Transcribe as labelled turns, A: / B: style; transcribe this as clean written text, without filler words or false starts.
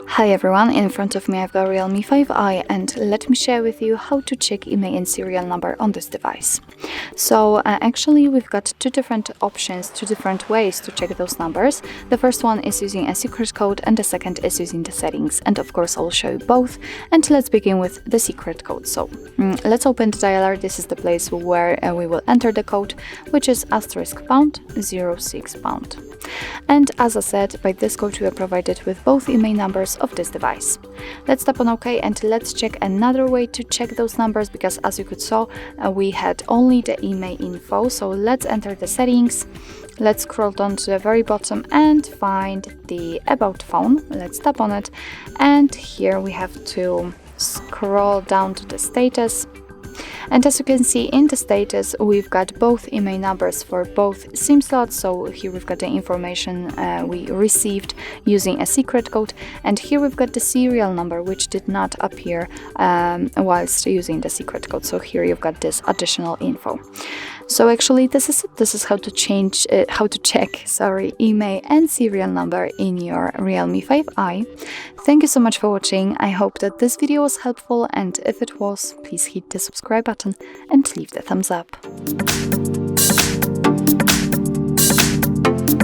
A: Hi everyone, in front of me I've got Realme 5i, and let me share with you how to check IMEI and serial number on this device. So actually we've got two different options, two different ways to check those numbers. The first one is using a secret code and the second is using the settings, and of course I'll show you both. And let's begin with the secret code. So let's open the dialer. This is the place where we will enter the code, which is *#06#. And as I said, by this code we are provided with both IMEI numbers of this device. Let's tap on OK and let's check another way to check those numbers, because as you could saw, we had only the IMEI info. So let's enter the settings. Let's scroll down to the very bottom and find the About phone. Let's tap on it, and here we have to scroll down to the status. And as you can see in the status, we've got both IMEI numbers for both SIM slots. So here we've got the information we received using a secret code, and here we've got the serial number, which did not appear whilst using the secret code. So here you've got this additional info. So actually this is how to check IMEI and serial number in your Realme 5i. Thank you so much for watching. I hope that this video was helpful, and if it was, please hit the subscribe button and leave the thumbs up.